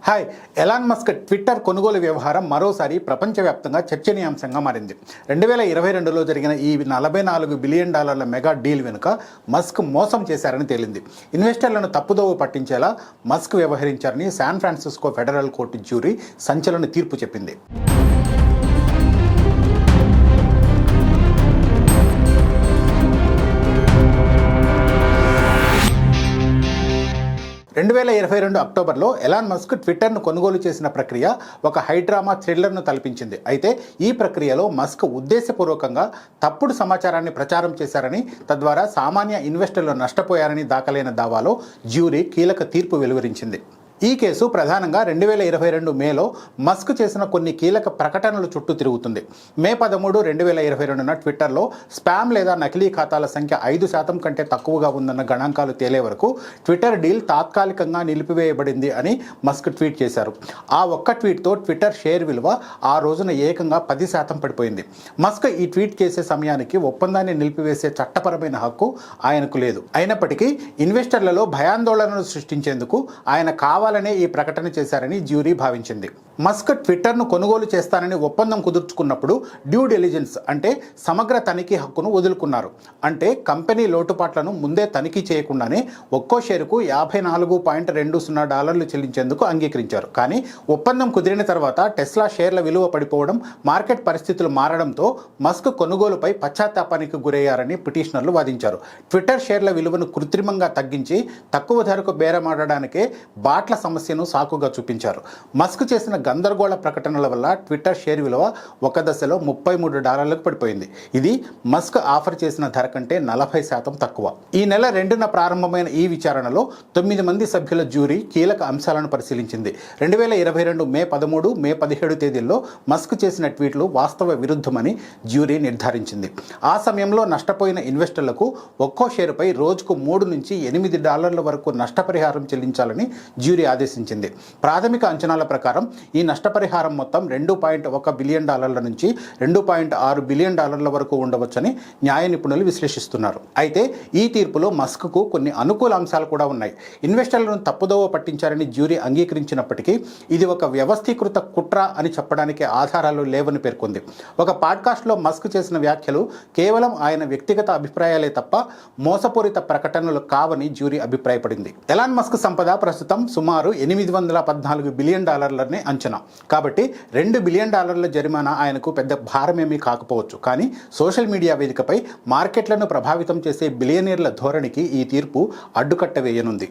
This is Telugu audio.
హాయ్. ఎలాన్ మస్క్ ట్విట్టర్ కొనుగోలు వ్యవహారం మరోసారి ప్రపంచవ్యాప్తంగా చర్చనీయాంశంగా మారింది. 2022లో జరిగిన ఈ $44 బిలియన్ మెగా డీల్ వెనుక మస్క్ మోసం చేశారని తేలింది. ఇన్వెస్టర్లను తప్పుదోవ పట్టించేలా మస్క్ వ్యవహరించారని San Francisco federal court jury సంచలన తీర్పు చెప్పింది. 2022 అక్టోబర్లో ఎలాన్ మస్క్ ట్విట్టర్ను కొనుగోలు చేసిన ప్రక్రియ ఒక హైడ్రామా థ్రిల్లర్ను తలపించింది. అయితే ఈ ప్రక్రియలో మస్క్ ఉద్దేశపూర్వకంగా తప్పుడు సమాచారాన్ని ప్రచారం చేశారని, తద్వారా సామాన్య ఇన్వెస్టర్లు నష్టపోయారని దాఖలైన దావాలో జ్యూరీ కీలక తీర్పు వెలువరించింది. ఈ కేసు ప్రధానంగా 2022 మేలో మస్క్ చేసిన కొన్ని కీలక ప్రకటనలు చుట్టూ తిరుగుతుంది. మే 13, 2022న ట్విట్టర్లో స్పామ్ లేదా నకిలీ ఖాతాల సంఖ్య 5% కంటే తక్కువగా ఉందన్న గణాంకాలు తేలే వరకు ట్విట్టర్ డీల్ తాత్కాలికంగా నిలిపివేయబడింది అని మస్క్ ట్వీట్ చేశారు. ఆ ఒక్క ట్వీట్తో ట్విట్టర్ షేర్ విలువ ఆ రోజున ఏకంగా 10% పడిపోయింది. మస్క్ ఈ ట్వీట్ చేసే సమయానికి ఒప్పందాన్ని నిలిపివేసే చట్టపరమైన హక్కు ఆయనకు లేదు. అయినప్పటికీ ఇన్వెస్టర్లలో భయాందోళనలు సృష్టించేందుకు ఆయన కావాలనే ఈ ప్రకటన చేశారని జ్యూరీ భావించింది. మస్క్ ట్విట్టర్ను కొనుగోలు చేస్తానని ఒప్పందం కుదుర్చుకున్నప్పుడు డ్యూ డెలిజెన్స్ అంటే సమగ్ర తనిఖీ హక్కును వదులుకున్నారు. అంటే కంపెనీ లోటుపాట్లను ముందే తనిఖీ చేయకుండానే ఒక్కో షేరుకు $54.20 చెల్లించేందుకు అంగీకరించారు. కానీ ఒప్పందం కుదిరిన తర్వాత టెస్లా షేర్ల విలువ పడిపోవడం, మార్కెట్ పరిస్థితులు మారడంతో మస్క్ కొనుగోలుపై పశ్చాత్తాపానికి గురయ్యారని పిటిషనర్లు వాదించారు. ట్విట్టర్ షేర్ల విలువను కృత్రిమంగా తగ్గించి తక్కువ ధరకు బేరమాడడానికే బాట్ల సమస్యను సాకుగా చూపించారు. మస్క్ చేసిన గందరగోళ ప్రకటనల వల్ల ట్విట్టర్ షేర్ విలువ ఒక దశలో $33కు పడిపోయింది. ఇది మస్క్ ఆఫర్ చేసిన ధర కంటే 40% తక్కువ. ఈ నెల 2న ప్రారంభమైన ఈ విచారణలో 9 మంది సభ్యుల జ్యూరీ కీలక అంశాలను పరిశీలించింది. 2022 మే 13, మే 17 తేదీల్లో మస్క్ చేసిన ట్వీట్లు వాస్తవ విరుద్ధమని జ్యూరీ నిర్ధారించింది. ఆ సమయంలో నష్టపోయిన ఇన్వెస్టర్లకు ఒక్కో షేరుపై రోజుకు $3 నుంచి $8 వరకు నష్టపరిహారం చెల్లించాలని జ్యూరీ ఆదేశించింది. ప్రాథమిక అంచనాల ప్రకారం ఈ నష్టపరిహారం మొత్తం $2.1 బిలియన్ నుంచి $2.6 బిలియన్ వరకు ఉండవచ్చని న్యాయ నిపుణులు విశ్లేషిస్తున్నారు. అయితే ఈ తీర్పులో మస్క్కు కొన్ని అనుకూల అంశాలు కూడా ఉన్నాయి. ఇన్వెస్టర్లను తప్పుదోవ పట్టించారని జ్యూరీ అంగీకరించినప్పటికీ ఇది ఒక వ్యవస్థీకృత కుట్ర అని చెప్పడానికి ఆధారాలు లేవని పేర్కొంది. ఒక పాడ్కాస్ట్లో మస్క్ చేసిన వ్యాఖ్యలు కేవలం ఆయన వ్యక్తిగత అభిప్రాయాలే తప్ప మోసపూరిత ప్రకటనలు కావని జ్యూరీ అభిప్రాయపడింది. ఎలాన్ మస్క్ సంపద ప్రస్తుతం సుమారు $814 బిలియన్ అంచనా. కాబట్టి $2 బిలియన్ జరిమానా ఆయనకు పెద్ద భారమేమీ కాకపోవచ్చు. కానీ సోషల్ మీడియా వేదికపై మార్కెట్లను ప్రభావితం చేసే బిలియనీర్ల ధోరణికి ఈ తీర్పు అడ్డుకట్ట వేయనుంది.